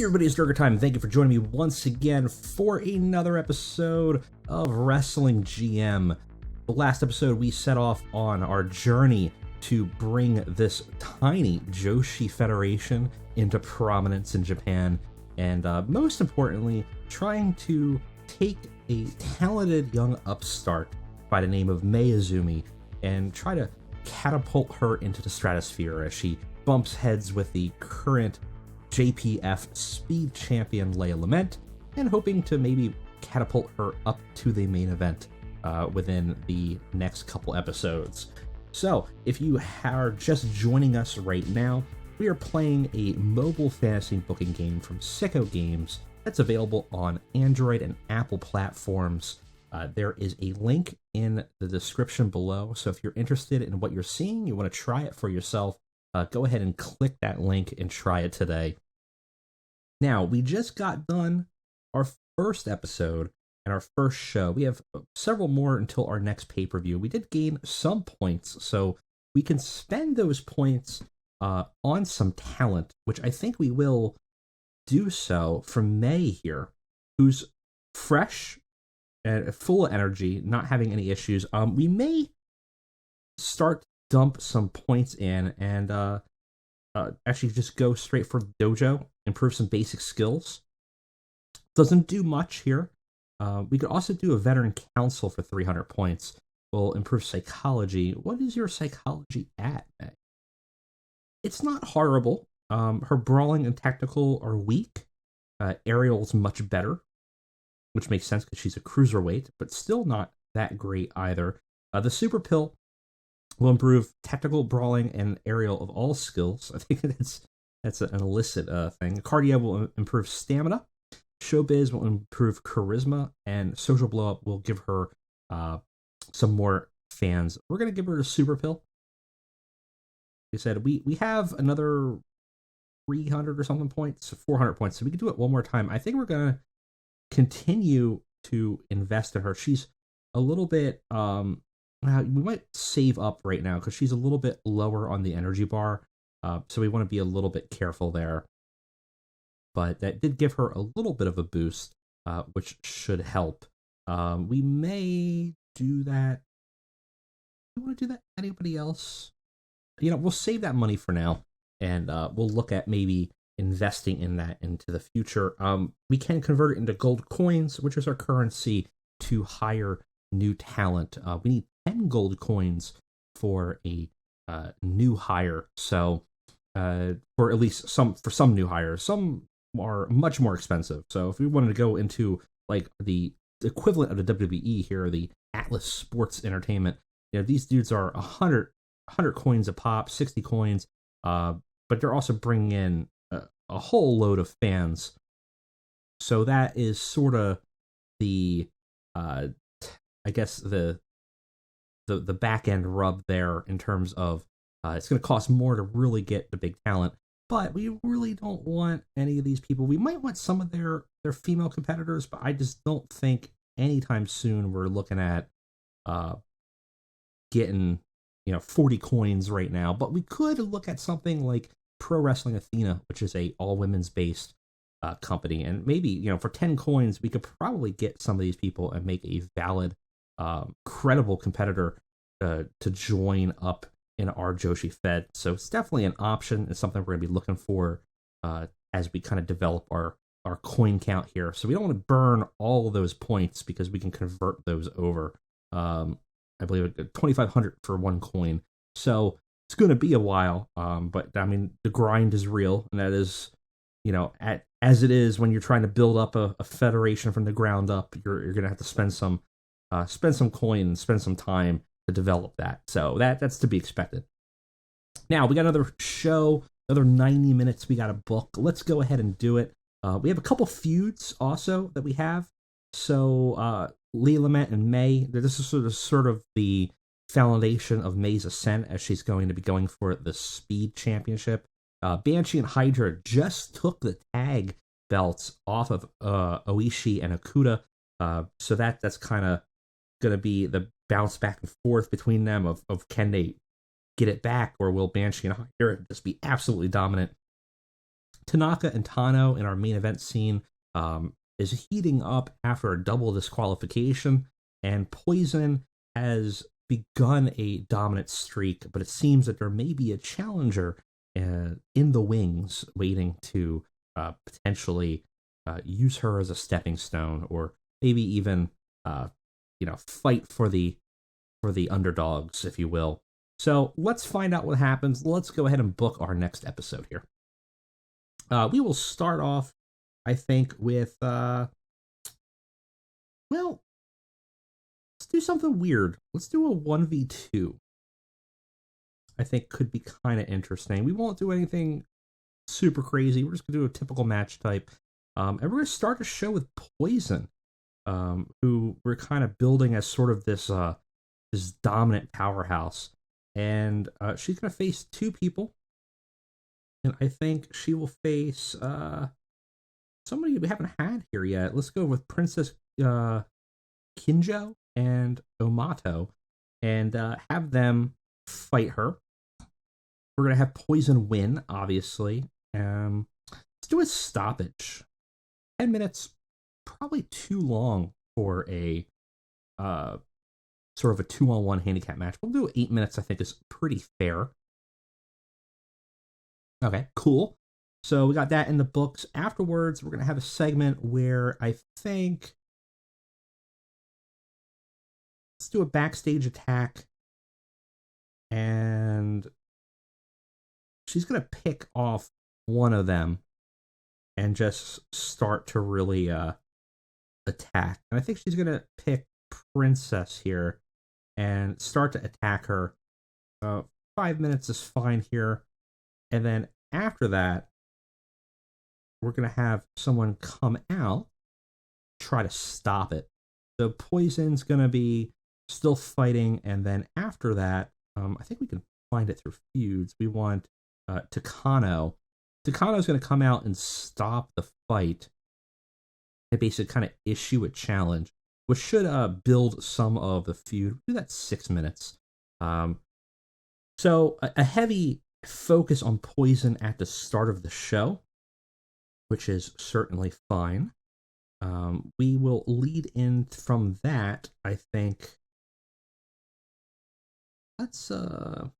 Hey everybody, it's Durger time. Thank you for joining me once again for another episode of Wrestling GM. The last episode we set off on our journey to bring this tiny Joshi federation into prominence in Japan, and most importantly, trying to take a talented young upstart by the name of Mei Izumi and try to catapult her into the stratosphere as she bumps heads with the current JPF Speed Champion Leia Lament, and hoping to maybe catapult her up to the main event within the next couple episodes. So, if you are just joining us right now, we are playing a mobile fantasy booking game from Sicko Games that's available on Android and Apple platforms. There is a link in the description below, so if you're interested in what you're seeing, you want to try it for yourself, go ahead and click that link and try it today. Now, we just got done our first episode and our first show. We have several more until our next pay-per-view. We did gain some points, so we can spend those points on some talent, which I think we will do so for Mei here, who's fresh and full of energy, not having any issues. We may start to dump some points in and actually just go straight for dojo, improve some basic skills. Doesn't do much here. We could also do a veteran council for 300 points. We'll improve psychology. What is your psychology at, Meg? It's not horrible. Her brawling and technical are weak. Aerial's much better, which makes sense because she's a cruiserweight, but still not that great either. The super pill will improve technical, brawling, and aerial of all skills. I think that's an illicit thing. Cardio will improve stamina. Showbiz will improve charisma, and social blow up will give her some more fans. We're gonna give her a super pill. Like I said, we have another 300 or something points, 400 points, so we can do it one more time. I think we're gonna continue to invest in her. She's a little bit we might save up right now because she's a little bit lower on the energy bar, so we want to be a little bit careful there. But that did give her a little bit of a boost, which should help. We may do that. Do you want to do that? Anybody else? We'll save that money for now, and we'll look at maybe investing in that into the future. We can convert it into gold coins, which is our currency, to hire new talent. We need 10 gold coins for a new hire. So, for at least some new hires, some are much more expensive. So, if we wanted to go into like the equivalent of the WWE here, the Atlas Sports Entertainment, these dudes are 100 coins a pop, 60 coins, but they're also bringing in a whole load of fans. So that is sort of the I guess the back end rub there in terms of it's going to cost more to really get the big talent, but we really don't want any of these people. We might want some of their female competitors, but I just don't think anytime soon we're looking at getting 40 coins right now. But we could look at something like Pro Wrestling Athena, which is a all women's based company, and maybe for 10 coins we could probably get some of these people and make a valid credible competitor to join up in our Joshi Fed. So it's definitely an option. It's something we're going to be looking for as we kind of develop our coin count here. So we don't want to burn all of those points because we can convert those over. I believe 2,500 for one coin. So it's going to be a while, but I mean the grind is real, and that is as it is when you're trying to build up a federation from the ground up. You're going to have to spend some coins, spend some time to develop that. So that's to be expected. Now, we got another show, another 90 minutes we got to book. Let's go ahead and do it. We have a couple feuds also that we have. So, Leia Lament and Mei, this is sort of the foundation of Mei's ascent as she's going to be going for the Speed Championship. Banshee and Hydra just took the tag belts off of Oishi and Okuda. So that's kind of going to be the bounce back and forth between them of can they get it back, or will Banshee and Hydra just be absolutely dominant? Tanaka and Tano in our main event scene is heating up after a double disqualification, and Poison has begun a dominant streak, but it seems that there may be a challenger in the wings waiting to potentially use her as a stepping stone, or maybe even fight for the underdogs, if you will. So let's find out what happens. Let's go ahead and book our next episode here. We will start off, I think, with let's do something weird. Let's do a 1v2. I think could be kind of interesting. We won't do anything super crazy. We're just going to do a typical match type. And we're going to start the show with Poison, who we're kind of building as sort of this dominant powerhouse. And she's going to face two people. And I think she will face somebody we haven't had here yet. Let's go with Princess Kinjo and Omato, and have them fight her. We're going to have Poison win, obviously. Let's do a stoppage. 10 minutes, probably too long for a sort of a 2-on-1 handicap match. We'll do 8 minutes, I think is pretty fair. Okay, cool. So we got that in the books. Afterwards, we're going to have a segment where I think... Let's do a backstage attack. And she's going to pick off one of them and just start to really attack. And I think she's going to pick Princess here and start to attack her. 5 minutes is fine here. And then after that, we're going to have someone come out, try to stop it. So Poison's going to be still fighting. And then after that, I think we can find it through feuds. We want Takano. Takano's going to come out and stop the fight and basically kind of issue a challenge, which should build some of the feud. We'll do that 6 minutes. So a heavy focus on Poison at the start of the show, which is certainly fine. We will lead in from that, I think. Let's do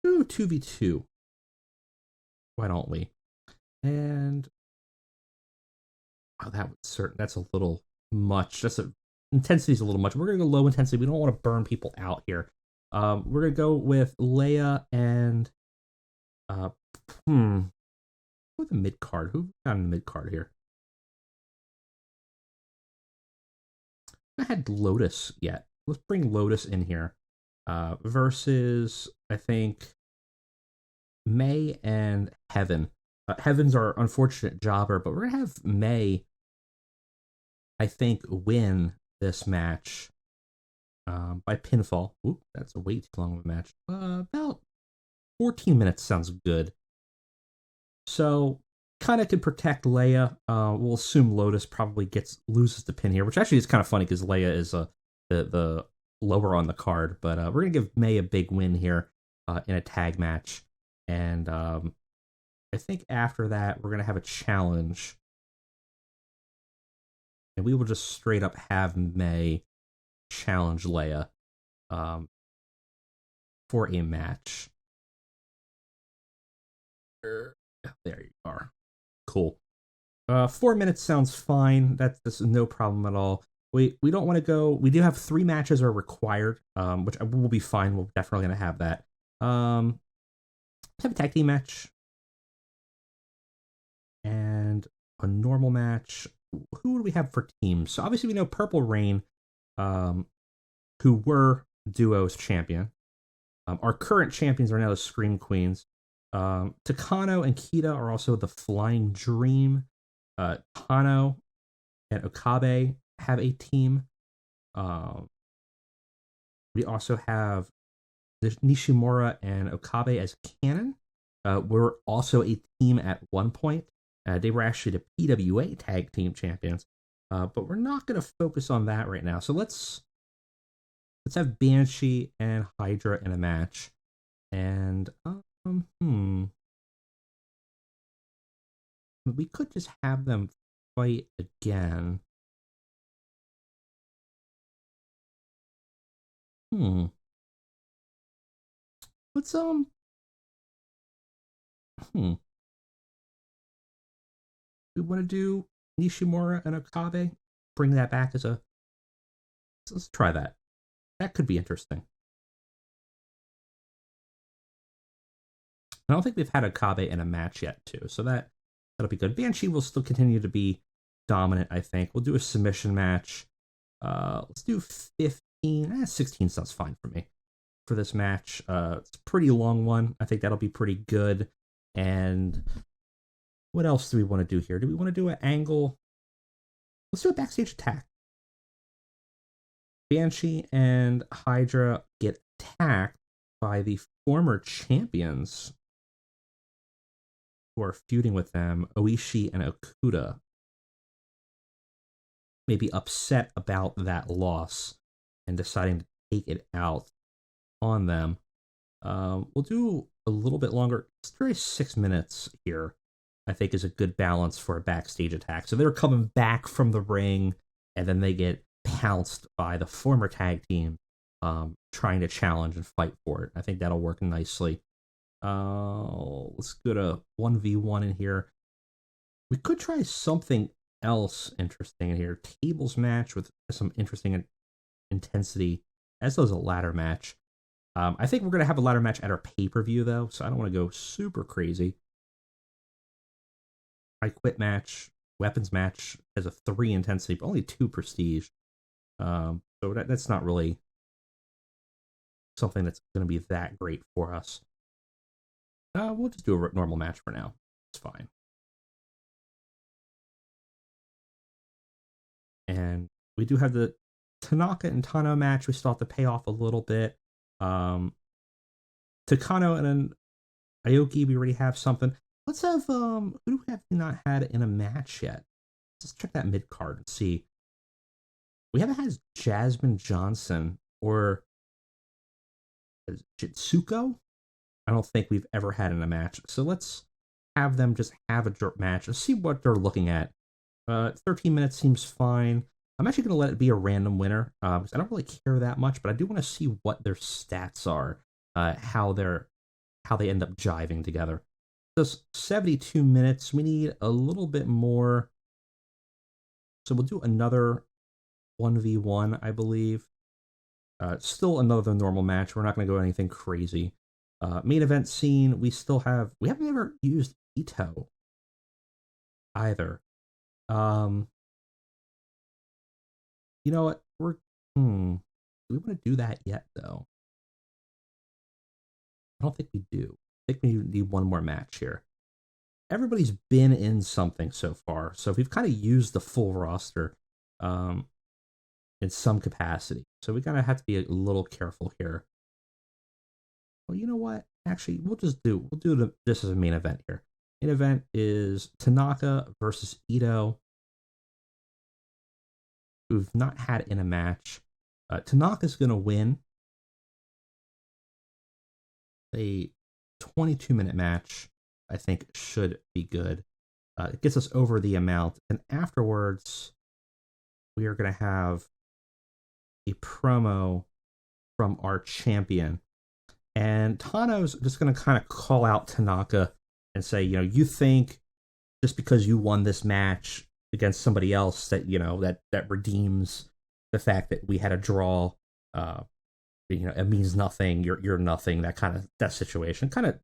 2v2. Why don't we? And that's a little much. Intensity's a little much. We're gonna go low intensity. We don't want to burn people out here. We're gonna go with Leia and with the mid card. Who got in the mid card here? I had Lotus yet. Let's bring Lotus in here. Versus, I think, May and Heaven. Heaven's our unfortunate jobber, but we're gonna have May, I think, win this match by pinfall. Oop, that's a way too long of a match. About 14 minutes sounds good. So, kind of could protect Leia. We'll assume Lotus probably loses the pin here, which actually is kind of funny because Leia is the lower on the card. But we're gonna give May a big win here in a tag match, and I think after that we're gonna have a challenge, and we will just straight up have May challenge Leia for a match. There you are. Cool. 4 minutes sounds fine. That's no problem at all. We don't want to go. We do have 3 matches are required, which will be fine. We're definitely gonna have that. Let's have a tag team match and a normal match. Who do we have for teams? So obviously we know Purple Rain, who were Duo's champion. Our current champions are now the Scream Queens. Takano and Kita are also the Flying Dream. Tano and Okabe have a team. We also have Nishimura and Okabe as canon. We're also a team at one point. They were actually the PWA tag team champions. But we're not going to focus on that right now. So let's have Banshee and Hydra in a match. And We could just have them fight again. Let's we want to do Nishimura and Okabe. Bring that back as a. Let's try that. That could be interesting. I don't think we've had Okabe in a match yet, too, so that'll be good. Banshee will still continue to be dominant, I think. We'll do a submission match. Let's do 15. 16 sounds fine for me for this match. It's a pretty long one. I think that'll be pretty good. And what else do we want to do here? Do we want to do an angle? Let's do a backstage attack. Banshee and Hydra get attacked by the former champions who are feuding with them, Oishi and Okuda. Maybe upset about that loss and deciding to take it out on them. We'll do a little bit longer. It's 36 minutes here, I think, is a good balance for a backstage attack. So they're coming back from the ring, and then they get pounced by the former tag team trying to challenge and fight for it. I think that'll work nicely. Let's go to 1v1 in here. We could try something else interesting in here. Tables match with some interesting intensity, as does a ladder match. I think we're going to have a ladder match at our pay-per-view, though, so I don't want to go super crazy. I quit match, weapons match has a 3 intensity, but only 2 prestige. So that's not really something that's going to be that great for us. We'll just do a normal match for now. It's fine. And we do have the Tanaka and Tano match. We still have to pay off a little bit. Takano and Aoki, we already have something. Let's have who do we have not had in a match yet? Let's check that mid card and see. We haven't had Jasmine Johnson or Jitsuko. I don't think we've ever had in a match. So let's have them just have a jerk match and see what they're looking at. 13 minutes seems fine. I'm actually going to let it be a random winner because I don't really care that much, but I do want to see what their stats are, how they end up jiving together. Just 72 minutes. We need a little bit more. So we'll do another 1v1, I believe. Still another normal match. We're not going to go anything crazy. Main event scene, we haven't ever used Ito either. You know what? Do we want to do that yet, though? I don't think we do. I think we need one more match here. Everybody's been in something so far, so we've kind of used the full roster in some capacity. So we kind of have to be a little careful here. Well, you know what? Actually, we'll do this as a main event here. Main event is Tanaka versus Ito, who've not had in a match. Tanaka's going to win a 22-minute match. I think should be good. It gets us over the amount, and afterwards, we are going to have a promo from our champion. And Tano's just going to kind of call out Tanaka and say, you think just because you won this match against somebody else that, that redeems the fact that we had a draw, it means nothing, you're nothing, that situation. Kind of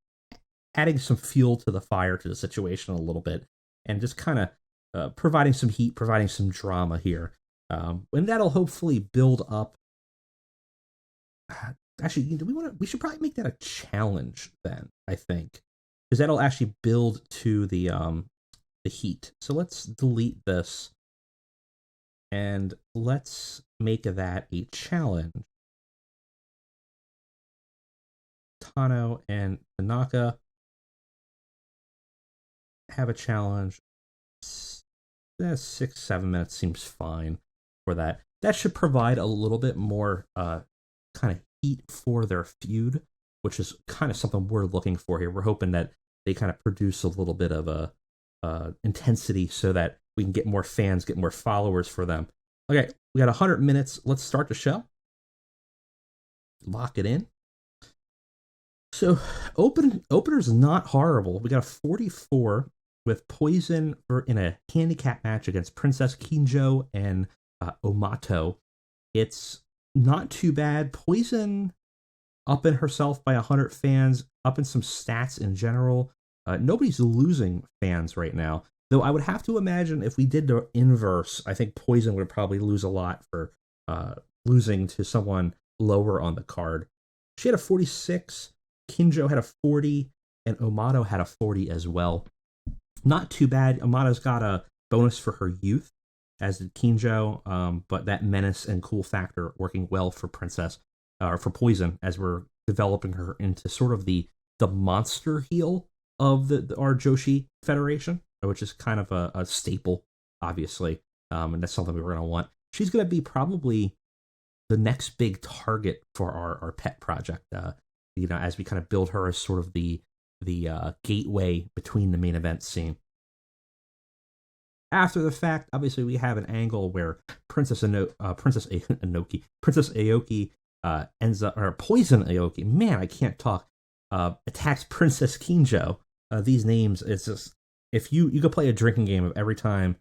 adding some fuel to the fire to the situation a little bit and just kind of providing some heat, providing some drama here. And that'll hopefully build up. Actually, we should probably make that a challenge then, I think, because that'll actually build to the heat. So let's delete this and let's make that a challenge. Tano and Tanaka have a challenge. 6-7 minutes seems fine for that. That should provide a little bit more kind of heat for their feud, which is kind of something we're looking for here. We're hoping that they kind of produce a little bit of intensity so that we can get more fans, get more followers for them. Okay, we got 100 minutes. Let's start the show. Lock it in. So opener's not horrible. We got a 44 with Poison in a handicap match against Princess Kinjo and Omato. It's not too bad. Poison up in herself by 100 fans, up in some stats in general. Nobody's losing fans right now. Though I would have to imagine if we did the inverse, I think Poison would probably lose a lot for losing to someone lower on the card. She had a 46, Kinjo had a 40, and Omato had a 40 as well. Not too bad. Amato's got a bonus for her youth, as did Kinjo, but that menace and cool factor working well for Princess, or for Poison, as we're developing her into sort of the monster heel of our Joshi Federation, which is kind of a staple, obviously, and that's something we're going to want. She's going to be probably the next big target for our pet project, as we kind of build her as sort of the gateway between the main event scene. After the fact, obviously, we have an angle where Princess Aoki ends up, or Poison Aoki, man, I can't talk, attacks Princess Kinjo. These names, it's just, if you could play a drinking game of every time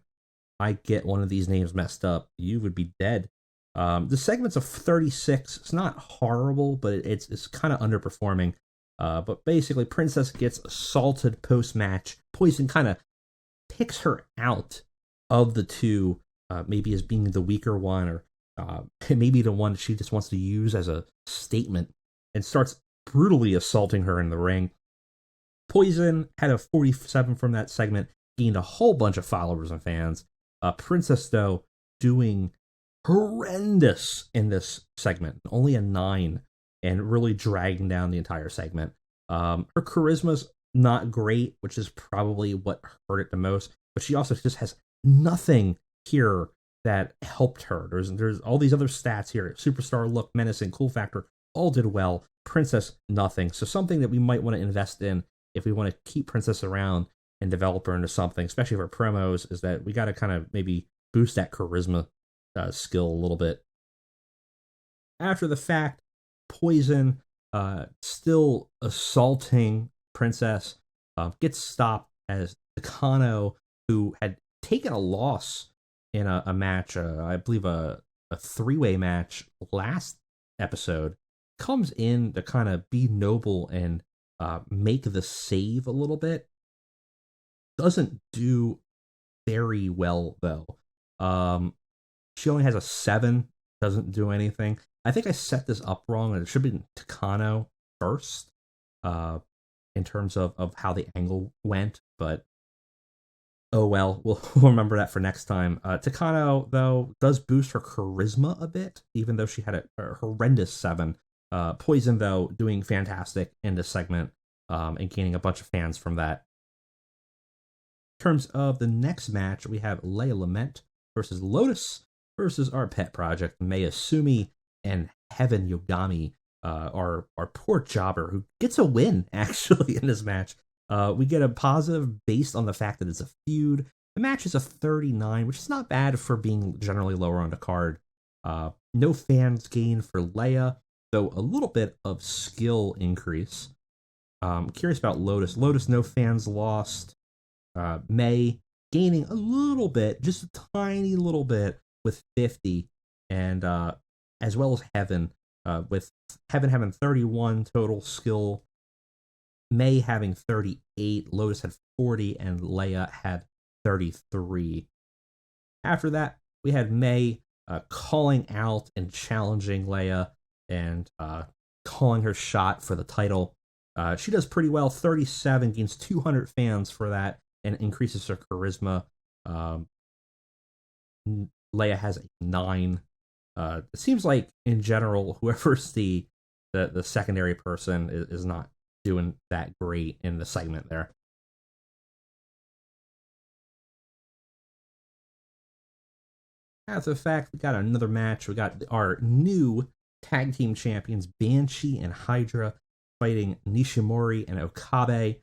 I get one of these names messed up, you would be dead. The segment's of 36. It's not horrible, but it's kind of underperforming. But basically, Princess gets assaulted post-match. Poison kind of picks her out of the two, maybe as being the weaker one, or maybe the one she just wants to use as a statement, and starts brutally assaulting her in the ring. Poison had a 47 from that segment, gained a whole bunch of followers and fans. Princess, though, doing horrendous in this segment, only a 9, and really dragging down the entire segment. Her charisma's not great, which is probably what hurt it the most, but she also just has nothing here that helped her. There's all these other stats here: superstar look, menacing, cool factor, all did well. Princess, nothing. So something that we might want to invest in if we want to keep Princess around and develop her into something, especially for promos, is that we got to kind of maybe boost that charisma skill a little bit. After the fact, Poison, still assaulting Princess, gets stopped as Takano, who had taken a loss in a match, I believe a 3-way match last episode, comes in to kind of be noble and make the save a little bit. Doesn't do very well, though. She only has a 7, doesn't do anything. I think I set this up wrong, and it should be Takano first, in terms of how the angle went, but oh well, we'll remember that for next time. Takano, though, does boost her charisma a bit, even though she had a horrendous 7. Poison, though, doing fantastic in this segment, and gaining a bunch of fans from that. In terms of the next match, we have Leia Lament versus Lotus versus our pet project, Mayasumi and Heaven Yogami, our poor jobber, who gets a win, actually, in this match. We get a positive based on the fact that it's a feud. The match is a 39, which is not bad for being generally lower on the card. No fans gain for Leia, though a little bit of skill increase. Curious about Lotus. Lotus, no fans lost. May gaining a little bit, just a tiny little bit, with 50, and as well as Heaven, with Heaven having 31 total skill, May having 38, Lotus had 40, and Leia had 33. After that, we had May calling out and challenging Leia, and calling her shot for the title. She does pretty well, 37, gains 200 fans for that, and increases her charisma. Leia has a 9. It seems like, in general, whoever's the secondary person is not doing that great in the segment there. After the fact, we got another match. We got our new tag team champions, Banshee and Hydra, fighting Nishimori and Okabe.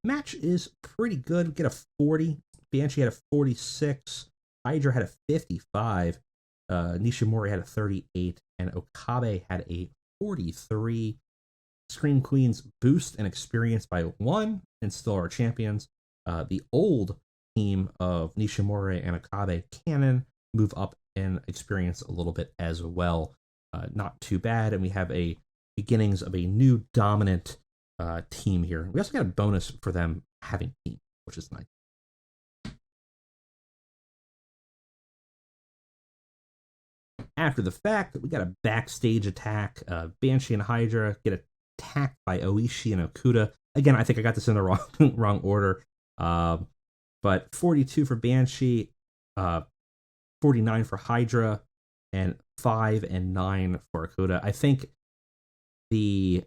Match is pretty good. Get a 40. Banshee had a 46. Hydra had a 55. Nishimori had a 38. And Okabe had a 43. Scream Queens boost and experience by 1 and still are champions. The old team of Nishimori and Okabe Cannon move up and experience a little bit as well. Not too bad, and we have a beginnings of a new dominant team here. We also got a bonus for them having team, which is nice. After the fact, we got a backstage attack. Banshee and Hydra get attacked by Oishi and Okuda. Again, I think I got this in the wrong order. But 42 for Banshee, 49 for Hydra, and 5 and 9 for Okuda. I think the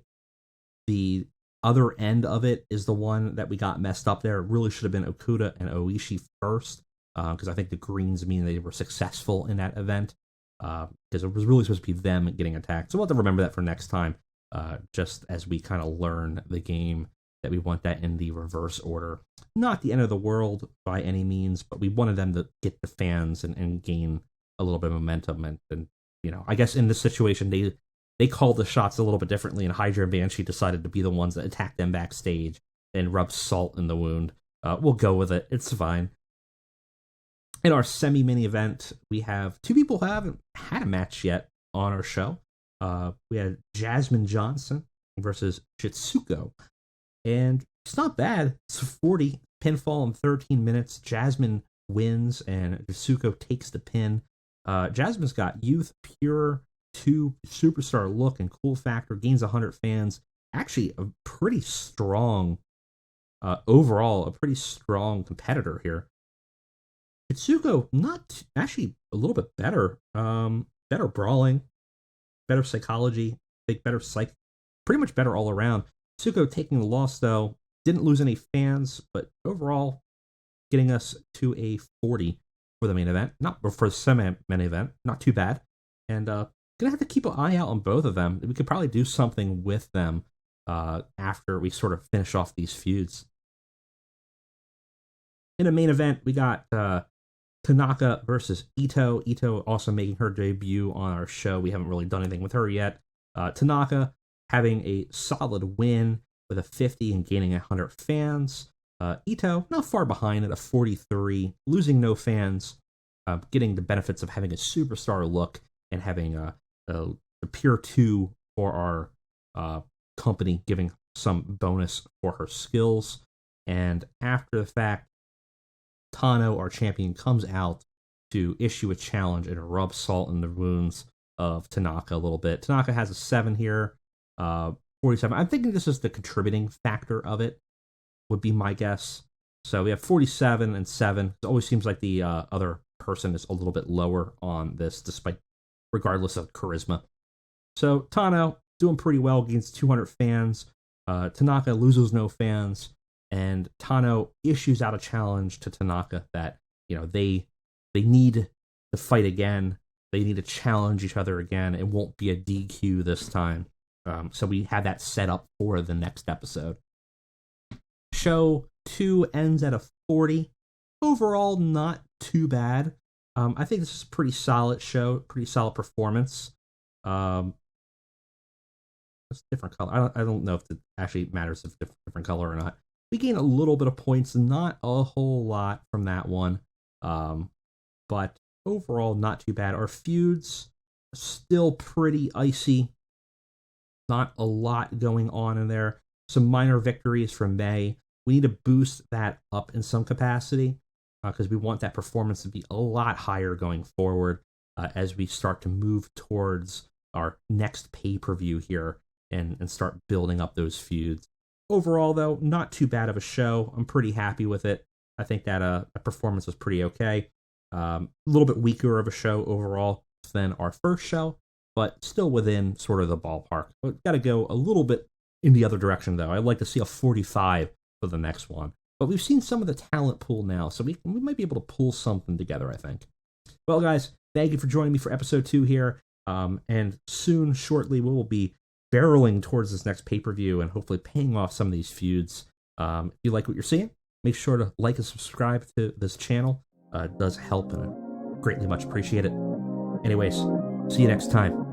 other end of it is the one that we got messed up there. It really should have been Okuda and Oishi first, because I think the greens mean they were successful in that event, because it was really supposed to be them getting attacked. So we'll have to remember that for next time, just as we kind of learn the game, that we want that in the reverse order. Not the end of the world by any means, but we wanted them to get the fans and gain a little bit of momentum. And I guess in this situation, they called the shots a little bit differently, and Hydra and Banshee decided to be the ones that attacked them backstage and rub salt in the wound. We'll go with it. It's fine. In our semi-mini event, we have 2 people who haven't had a match yet on our show. We had Jasmine Johnson versus Shitsuko. And it's not bad. It's a 40 pinfall in 13 minutes. Jasmine wins, and Shitsuko takes the pin. Jasmine's got youth, pure, 2 superstar look and cool factor, gains 100 fans. Actually, a pretty strong, overall, a pretty strong competitor here. Shitsuko, actually a little bit better. Better brawling, better psychology, better psych, pretty much better all around. Shitsuko taking the loss, though, didn't lose any fans, but overall getting us to a 40 for the main event, not for the semi-main event, not too bad. And gonna have to keep an eye out on both of them. We could probably do something with them after we sort of finish off these feuds. In the main event, we got Tanaka versus Ito. Ito also making her debut on our show. We haven't really done anything with her yet. Tanaka having a solid win with a 50 and gaining 100 fans. Ito, not far behind at a 43, losing no fans, getting the benefits of having a superstar look and having a pure 2 for our company, giving some bonus for her skills. And after the fact, Tano, our champion, comes out to issue a challenge and rub salt in the wounds of Tanaka a little bit. Tanaka has a 7 here. 47. I'm thinking this is the contributing factor of it, would be my guess. So we have 47 and 7. It always seems like the other person is a little bit lower on this, regardless of charisma. So Tano doing pretty well, gains 200 fans. Tanaka loses no fans, and Tano issues out a challenge to Tanaka that they need to fight again. They need to challenge each other again. It won't be a DQ this time. So we have that set up for the next episode. Show 2 ends at a 40. Overall, not too bad. I think this is a pretty solid show, pretty solid performance. It's different color. I don't know if it actually matters if it's different color or not. We gain a little bit of points, not a whole lot from that one. But overall, not too bad. Our feuds still pretty icy. Not a lot going on in there. Some minor victories from May. We need to boost that up in some capacity because we want that performance to be a lot higher going forward as we start to move towards our next pay-per-view here and start building up those feuds. Overall, though, not too bad of a show. I'm pretty happy with it. I think that performance was pretty okay. A little bit weaker of a show overall than our first show, but still within sort of the ballpark. We've got to go a little bit in the other direction, though. I'd like to see a 45 for the next one. But we've seen some of the talent pool now, so we might be able to pull something together, I think. Well, guys, thank you for joining me for episode 2 here. And soon, shortly, we will be barreling towards this next pay-per-view and hopefully paying off some of these feuds If you like what you're seeing, make sure to like and subscribe to this channel. It does help and I greatly much appreciate it. Anyways, see you next time.